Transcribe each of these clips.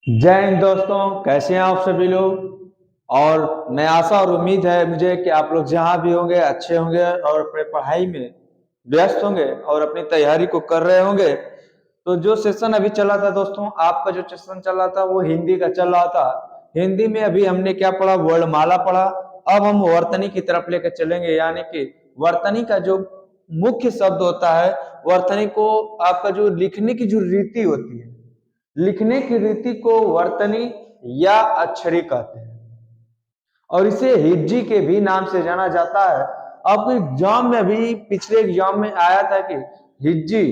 जय हिंद दोस्तों, कैसे हैं आप सभी लोग। और मैं आशा और उम्मीद है मुझे कि आप लोग जहां भी होंगे अच्छे होंगे और अपने पढ़ाई में व्यस्त होंगे और अपनी तैयारी को कर रहे होंगे। तो जो सेशन अभी चला था दोस्तों, आपका जो सेशन चला था वो हिंदी का चल रहा था। हिंदी में अभी हमने क्या पढ़ा, वर्णमाला पढ़ा। अब हम वर्तनी की तरफ लेकर चलेंगे, यानी कि वर्तनी का जो मुख्य शब्द होता है, वर्तनी को आपका जो लिखने की जो रीति होती है, लिखने की रीति को वर्तनी या अक्षरी कहते हैं और इसे हिज्जी के भी नाम से जाना जाता है। आपको एग्जाम में भी, पिछले एग्जाम में आया था कि हिज्जी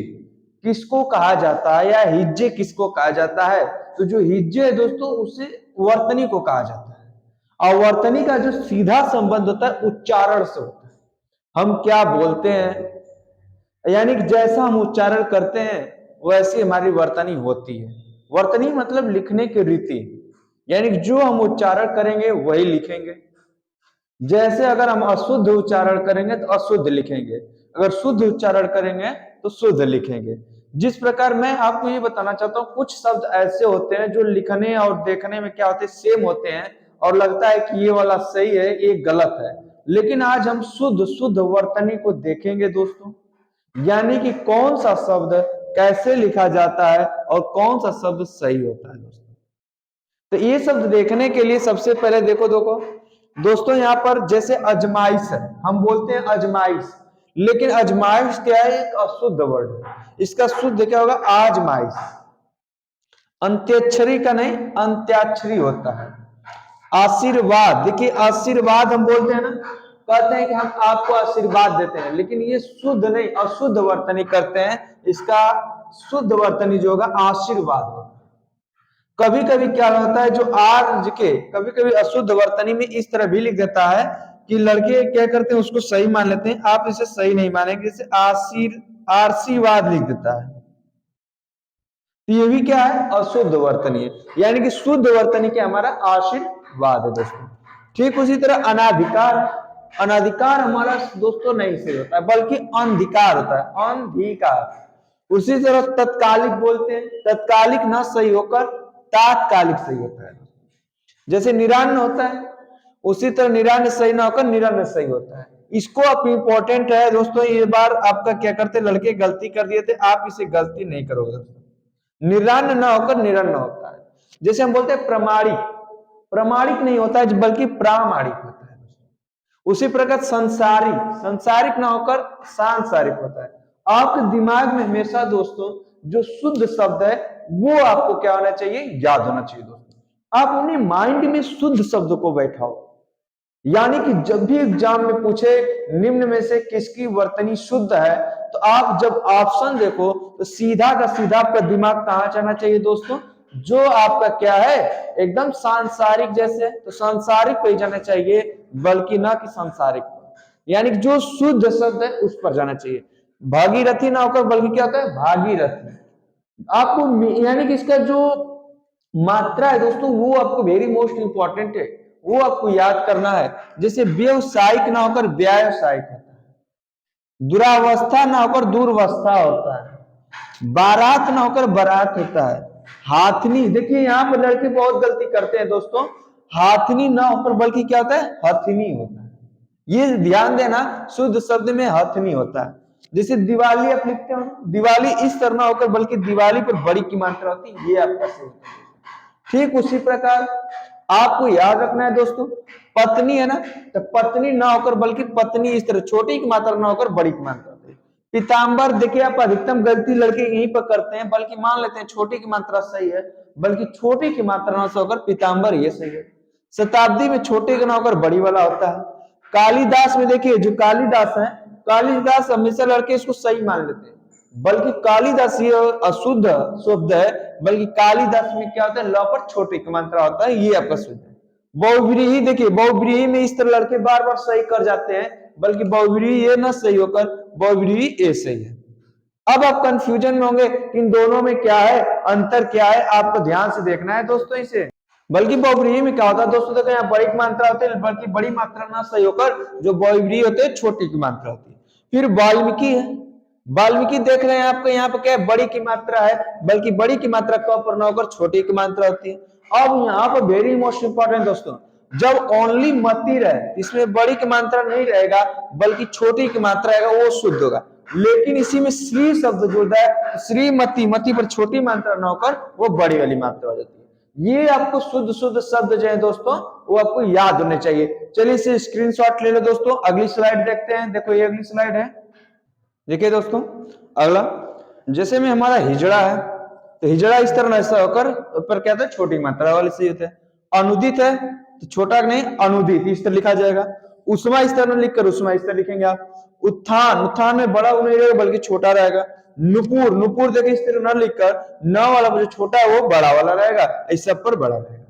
किसको कहा जाता है या हिज्जे किसको कहा जाता है। तो जो हिज्जे है दोस्तों, उसे वर्तनी को कहा जाता है। और वर्तनी का जो सीधा संबंध होता है उच्चारण से होता है। हम क्या बोलते हैं, यानी कि जैसा हम उच्चारण करते हैं वैसी हमारी वर्तनी होती है। वर्तनी मतलब लिखने की रीति, यानी कि जो हम उच्चारण करेंगे वही लिखेंगे। जैसे अगर हम अशुद्ध उच्चारण करेंगे तो अशुद्ध लिखेंगे, अगर शुद्ध उच्चारण करेंगे तो शुद्ध लिखेंगे। जिस प्रकार मैं आपको ये बताना चाहता हूँ, कुछ शब्द ऐसे होते हैं जो लिखने और देखने में क्या होते हैं, सेम होते हैं और लगता है कि ये वाला सही है ये गलत है। लेकिन आज हम शुद्ध शुद्ध वर्तनी को देखेंगे दोस्तों, यानी कि कौन सा शब्द कैसे लिखा जाता है और कौन सा शब्द सही होता है दोस्तों। तो ये शब्द देखने के लिए सबसे पहले देखो देखो दोस्तों, यहाँ पर जैसे अजमाइश है, हम बोलते हैं अजमाइश, लेकिन अजमाइश क्या है, एक अशुद्ध वर्ड है। इसका शुद्ध क्या होगा, आजमाइश। अंत्याक्षरी का नहीं, अंत्याक्षरी होता है। आशीर्वाद, देखिए आशीर्वाद हम बोलते हैं ना, कहते हैं कि हम आपको आशीर्वाद देते हैं, लेकिन ये शुद्ध नहीं, अशुद्ध वर्तनी करते हैं। इसका शुद्ध वर्तनी जो होगा आशीर्वाद होगा। कभी कभी क्या होता है, जो आर्ज के कभी कभी अशुद्ध वर्तनी में इस तरह भी लिख देता है कि लड़के क्या करते हैं, उसको सही मान लेते हैं। आप इसे सही नहीं मानेंगे, इसे आशीर्वाद लिख देता है। ये भी क्या है, अशुद्ध वर्तनी है। यानी कि शुद्ध वर्तनी क्या, हमारा आशीर्वाद है दोस्तों। ठीक उसी तरह अनाधिकार, अनाधिकार हमारा दोस्तों नहीं सही होता है, बल्कि अनधिकार होता है, अनधिकार। उसी तरह तत्कालिक बोलते हैं, तत्कालिक ना सही होकर तात्कालिक सही होता है। जैसे निरान्न होता है, उसी तरह निरान्न सही ना होकर निरन्न सही होता है। इसको आप इंपॉर्टेंट है दोस्तों, ये बार आपका क्या करते, लड़के गलती कर दिए थे, आप इसे गलती नहीं करोगे दोस्तों। निरन्न ना होकर निरन्न होता है। जैसे हम बोलते हैं प्रमाणिक, प्रमाणिक नहीं होता है बल्कि प्रामाणिक होता है। उसी प्रकार संसारिक, संसारिक ना होकर सांसारिक होता है। आपके दिमाग में हमेशा दोस्तों जो शुद्ध शब्द है वो आपको क्या होना चाहिए, याद होना चाहिए दोस्तों। आप उन्हें माइंड में शुद्ध शब्द को बैठाओ, यानी कि जब भी एग्जाम में पूछे निम्न में से किसकी वर्तनी शुद्ध है, तो आप जब ऑप्शन देखो तो सीधा का सीधा आपका दिमाग कहां जाना चाहिए दोस्तों, जो आपका क्या है एकदम सांसारिक, जैसे तो सांसारिक पे जाना चाहिए, बल्कि ना कि सांसारिक पर। यानी कि जो शुद्ध शब्द है उस पर जाना चाहिए। भागीरथी ना होकर बल्कि क्या होता है, भागीरथी। आपको यानी कि इसका जो मात्रा है दोस्तों वो आपको वेरी मोस्ट इंपॉर्टेंट है, वो आपको याद करना है। जैसे व्यवसायिक ना होकर व्यावसायिक होता है, दुरावस्था ना होकर दूरवस्था होता है, बारात ना होकर बारात होता है, हाथनी, देखिए यहाँ पर लड़के बहुत गलती करते हैं दोस्तों, हाथनी ना होकर बल्कि क्या होता है, हथनी होता है। ये ध्यान देना, शुद्ध शब्द में हथनी होता है। जैसे दिवाली आप लिखते हो, दिवाली इस तरह ना होकर बल्कि दिवाली पर बड़ी की मात्रा होती है, ये आपका सही होता है। ठीक उसी प्रकार आपको याद रखना है दोस्तों, पत्नी है ना, तो पत्नी ना होकर बल्कि पत्नी इस तरह छोटी की मात्रा ना होकर बड़ी की मात्रा होती है। पीताम्बर, देखिए आप अधिकतम गलती लड़के यहीं पर करते हैं, बल्कि मान लेते हैं छोटी की मात्रा सही है, बल्कि छोटी की मात्रा ना से होकर पीताम्बर ये सही है। शताब्दी में छोटे का ना होकर बड़ी वाला होता है। कालिदास में देखिए, जो कालिदास है, कालिदास हमेशा लड़के इसको सही मान लेते हैं, बल्कि कालिदास ये अशुद्ध शब्द है, बल्कि कालिदास में क्या होता है, ल पर छोटे की मात्रा होता है, ये आपका शुद्ध है। बहुव्रीहि, देखिए बहुव्रीहि में इस तरह लड़के बार बार सही कर जाते हैं, बल्कि बहुव्रीहि ये ना सही होकर बहुव्रीहि ए सही है। अब आप कंफ्यूजन में होंगे इन दोनों में क्या है, अंतर क्या है, आपको ध्यान से देखना है दोस्तों इसे। बल्कि बहुव्रीहि में क्या होता है दोस्तों, देखो यहाँ बड़ी मात्रा होती है, बल्कि बड़ी मात्रा ना सही होकर जो बहुव्रीहि होते हैं छोटी की मात्रा होती है। फिर वाल्मीकि है, वाल्मीकि देख रहे हैं आपको यहाँ पे क्या बड़ी की मात्रा है, बल्कि बड़ी की मात्रा क पर न होकर छोटी की मात्रा होती है। अब यहाँ पर वेरी मोस्ट इंपॉर्टेंट दोस्तों, जब ओनली मती रहे, इसमें बड़ी की मात्रा नहीं रहेगा बल्कि छोटी की मात्रा रहेगा, वो शुद्ध होगा। लेकिन इसी में श्री शब्द जुड़ता है, श्रीमती, मती पर छोटी मात्रा न होकर वो बड़ी वाली मात्रा हो जाती है। ये आपको शुद्ध शुद्ध शब्द जो है दोस्तों वो आपको याद होने चाहिए। चलिए इसे स्क्रीनशॉट ले लो दोस्तों। अगली स्लाइड देखते हैं। देखो ये अगली स्लाइड है। देखिए दोस्तों अगला, जैसे में हमारा हिजड़ा है, तो हिजड़ा इस तरह ऐसा होकर पर क्या था, छोटी मात्रा वाले से होता है। अनुदित है तो छोटा नहीं, अनुदित इस तरह लिखा जाएगा। उष्मा इस तरह लिखकर उष्मा इस तरह लिखेंगे आप। उत्थान, उत्थान में बड़ा नहीं रहेगा बल्कि छोटा रहेगा। नुपुर, नुपुर देखिए इस तरह न लिखकर न वाला जो छोटा है वो बड़ा वाला रहेगा, इस सब पर बड़ा रहेगा।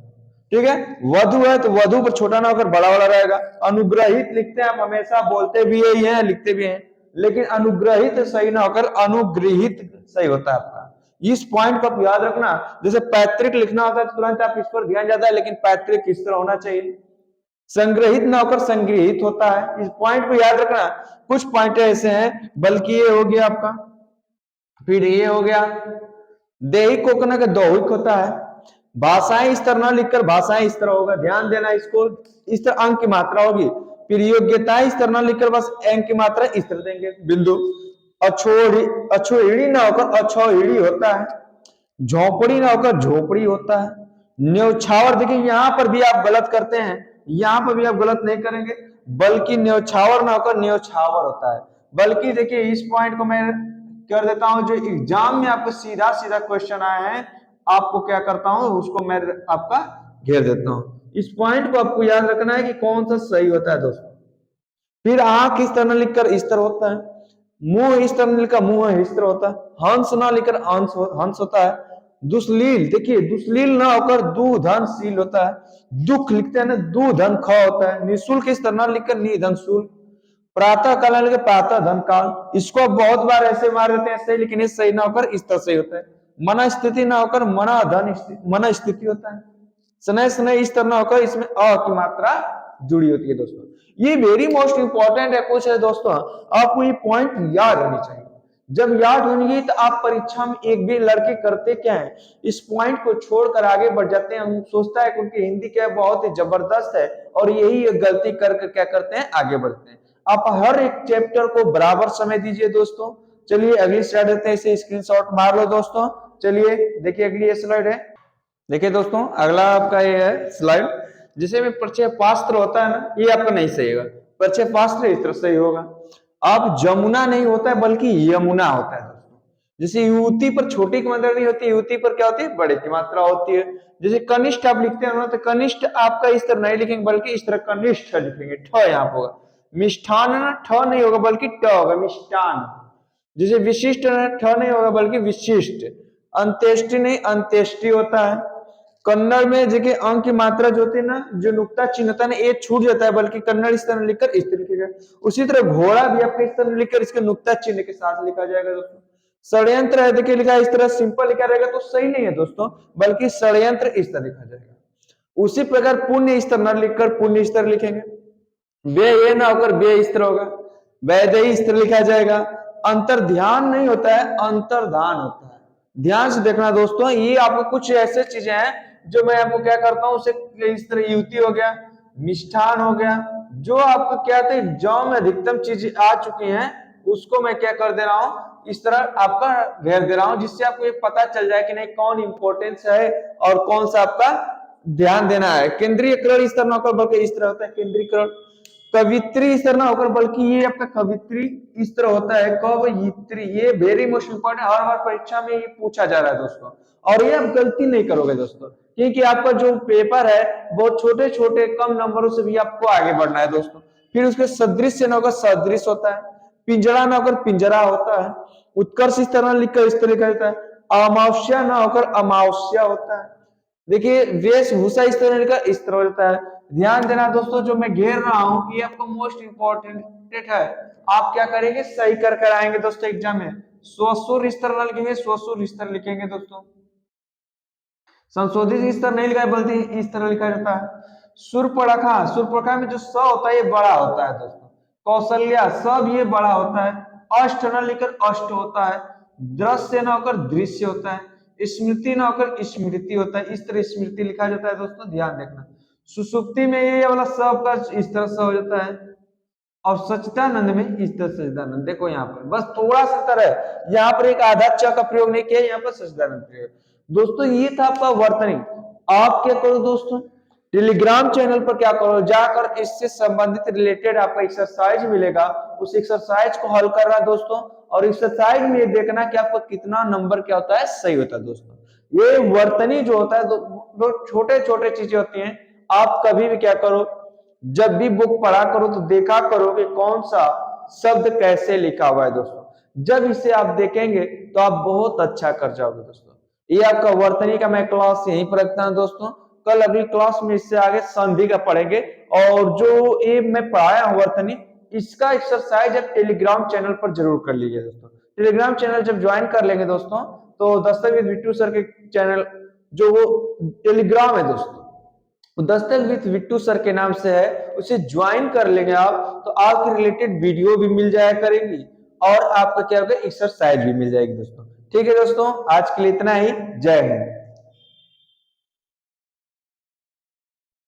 ठीक है। वधु है तो वधु पर छोटा ना होकर बड़ा वाला रहेगा। अनुग्रहित लिखते हैं आप हमेशा, बोलते भी यही है लिखते भी हैं, लेकिन अनुग्रहित सही ना होकर अनुग्रहित सही होता है आपका। इस पॉइंट को आप याद रखना। जैसे पैतृक लिखना होता है तो तुरंत आप इस पर ध्यान जाता है, लेकिन पैतृक किस तरह होना चाहिए। संग्रहित ना होकर संग्रहित होता है, इस पॉइंट को याद रखना। कुछ पॉइंट ऐसे हैं, बल्कि ये हो गया आपका, फिर ये हो गया देहिक कोकना का दौहिक होता है। भाषाएं इस तरह ना लिखकर भाषाएं इस तरह होगा, ध्यान देना इसको। इस तरह अंक की मात्रा होगी। फिर योग्यताएं इस तरह ना लिखकर बस अंक की मात्रा इस तरह देंगे, बिंदु। अछोड़ी, अछोड़ी ना होकर अछोड़ी होता है। झोपड़ी ना होकर झोपड़ी होता है। न्यौछावर, देखिए यहां पर भी आप गलत करते हैं, यहां पर भी आप गलत नहीं करेंगे, बल्कि न्यौछावर ना होकर न्यौछावर होता है। बल्कि देखिए इस पॉइंट को मैं कर देता हूं, जो एग्जाम में आपको सीधा सीधा क्वेश्चन आया है, आपको क्या करता हूं उसको मैं आपका घेर देता हूं। इस पॉइंट को आपको याद रखना है कि कौन सा सही होता है दोस्तों। फिर आंख इस तरह लिखकर इस तरह होता है। मुंह इस तरह लिखकर मुंह इस तरह होता है। हंस ना लिखकर हंस हंस होता है। दुश्लील, देखिए दुश्लील ना होकर दुधनशील होता है। दुख लिखते हैं ना, दुधन ख होता है। निःशुल्क इस तरह ना लिखकर निधन शुल्क। प्रातः काल लिखकर प्रातः धन काल। इसको आप बहुत बार ऐसे मार देते हैं ऐसे, लेकिन ये सही ना होकर इस तरह सही होता है। मना स्थिति ना होकर मना धन मना स्थिति होता है। स्नेह स्नेह इस तरह ना होकर इसमें अ की मात्रा जुड़ी होती है दोस्तों। ये वेरी मोस्ट इंपॉर्टेंट है, कुछ है दोस्तों, आपको ये पॉइंट याद होनी चाहिए। जब याद होंगी तो आप परीक्षा में, एक भी लड़के करते क्या है, इस पॉइंट को छोड़कर आगे बढ़ जाते हैं। हम सोचता है क्योंकि हिंदी क्या बहुत ही जबरदस्त है, और यही गलती करके क्या करते हैं, आगे बढ़ते हैं। आप हर एक चैप्टर को बराबर समय दीजिए दोस्तों। चलिए अगली स्लाइड देते हैं, इसे स्क्रीनशॉट मार लो दोस्तों। चलिए देखिए अगली स्लाइड है। देखिए दोस्तों अगला आपका ये है स्लाइड, जिसे में परिचय पात्र होता है ना, ये आपका नहीं सही होगा। परिचय पात्र इस तरह सही होगा। अब जमुना नहीं होता है बल्कि यमुना होता है दोस्तों। जैसे युवती पर छोटी की मात्रा नहीं होती, युवती पर क्या होती है, बड़े की मात्रा होती है। जैसे कनिष्ठ आप लिखते हैं ना, तो कनिष्ठ आपका इस तरह नहीं लिखेंगे बल्कि इस तरह कनिष्ठ लिखेंगे, ठ यहाँ पर होगा। मिष्ठान ना, ठ नहीं होगा बल्कि ट होगा, मिष्ठान। जैसे विशिष्ट ठ नहीं होगा बल्कि विशिष्ट। अंत्येष्टि नहीं, अंत्येष्टि होता है। कन्नड़ में देखिए अंक की मात्रा जो होती है ना, जो नुक्ता चिन्ह होता है ना, ये छूट जाता है, बल्कि कन्नड़ इस तरह लिखकर इस तरह लिखेगा। उसी तरह घोड़ा भी आपका इस तरह लिखकर इसके नुक्ता चिन्ह के साथ लिखा जाएगा दोस्तों। षड्यंत्र है, देखिए लिखा इस तरह सिंपल लिखा रहेगा तो सही नहीं है दोस्तों, बल्कि षड्यंत्र इस तरह लिखा जाएगा। उसी प्रकार पुण्य इस तरह न लिखकर पुण्य इस तरह लिखेंगे। वे ये ना होकर वे इस तरह होगा। वैदेही इस तरह लिखा जाएगा। अंतर ध्यान नहीं होता है, अंतर्धान होता है। ध्यान से देखना दोस्तों, ये आपको कुछ ऐसे चीजें हैं जो मैं आपको क्या करता हूं, उसे इस तरह युति हो गया, मिष्ठान हो गया, जो आपको क्या थे एग्जाम में अधिकतम चीजें आ चुकी हैं, उसको मैं क्या कर दे रहा हूं, इस तरह आपका घेर दे रहा हूं, जिससे आपको ये पता चल जाए कि नहीं कौन इंपॉर्टेंस है और कौन सा आपका ध्यान देना है। केंद्रीय करण इस तरह होकर बल्कि इस तरह होता है केंद्रीकरण। कवित्री इस तरह ना होकर बल्कि ये आपका कवित्री इस तरह होता है, कवयित्री। ये वेरी मोस्ट इंपॉर्टेंट, हर बार परीक्षा में ये पूछा जा रहा है दोस्तों, और ये आप गलती नहीं करोगे दोस्तों, क्योंकि आपका जो पेपर है बहुत छोटे छोटे कम नंबरों से भी आपको आगे बढ़ना है दोस्तों। फिर उसके सदृश ना होकर सदृश होता है। पिंजरा ना होकर पिंजरा होता है। उत्कर्ष इस तरह लिखकर इस तरह लिखा जाता है। अमावस्या ना होकर अमावस्या होता है। देखिए वेशभूषा इस तरह का इस तरह होता है। ध्यान देना दोस्तों, जो मैं घेर रहा हूं ये आपको मोस्ट इंपॉर्टेंट है। आप क्या करेंगे, सही कर कर आएंगे दोस्तों एग्जाम में। स्वसुर इस तरह लिखेंगे, स्वसुर इस तरह लिखेंगे दोस्तों। संशोधित इस तरह नहीं लिखा है बल्कि इस तरह लिखा जाता है। सुरपड़खा, सुरपड़खा में जो स होता है ये बड़ा होता है दोस्तों। कौशल्या सब ये बड़ा होता है। अष्ट न लेकर अष्ट होता है, दृश्य न होकर दृश्य होता है, स्मृति न होकर स्मृति होता है। इस तरह स्मृति लिखा जाता है दोस्तों, ध्यान देखना। सुसुप्ति में ये वाला सब का इस तरह से हो जाता है, और सच्चिदानंद में इस तरह सच्चिदानंद। देखो यहाँ पर बस थोड़ा सा तरह, यहाँ पर एक आधा च का प्रयोग नहीं किया, यहाँ पर सच्चिदानंद प्रयोग। दोस्तों ये था आपका वर्तनी। आप क्या करो दोस्तों, टेलीग्राम चैनल पर क्या करो, जाकर इससे संबंधित रिलेटेड आपका एक्सरसाइज मिलेगा, उस एक्सरसाइज को हल करना दोस्तों, और एक्सरसाइज में ये देखना कि आपका कितना नंबर क्या होता है, सही होता है दोस्तों। ये वर्तनी जो होता है दो छोटे छोटे चीजें होती हैं। आप कभी भी क्या करो, जब भी बुक पढ़ा करो तो देखा करो कि कौन सा शब्द कैसे लिखा हुआ है दोस्तों। जब इसे आप देखेंगे तो आप बहुत अच्छा कर जाओगे दोस्तों। ये आपका वर्तनी का मैं क्लास यहीं पर रखता हूं दोस्तों। कल अगली क्लास में इससे आगे संधि का पढ़ेंगे, और जो ये मैं पढ़ाया हूं वर्तनी, इसका एक्सरसाइज आप टेलीग्राम चैनल पर जरूर कर लीजिए दोस्तों। टेलीग्राम चैनल जब ज्वाइन कर लेंगे दोस्तों, तो दस्तक विद बिट्टू सर के चैनल जो वो टेलीग्राम है दोस्तों, दस्तक विद बिट्टू सर के नाम से है, उसे ज्वाइन कर लेंगे आप, तो आपके रिलेटेड वीडियो भी मिल जाया करेंगी, और आपका क्या होगा, एक्सरसाइज भी मिल जाएगी दोस्तों। ठीक है दोस्तों, आज के लिए इतना ही। जय हिंद।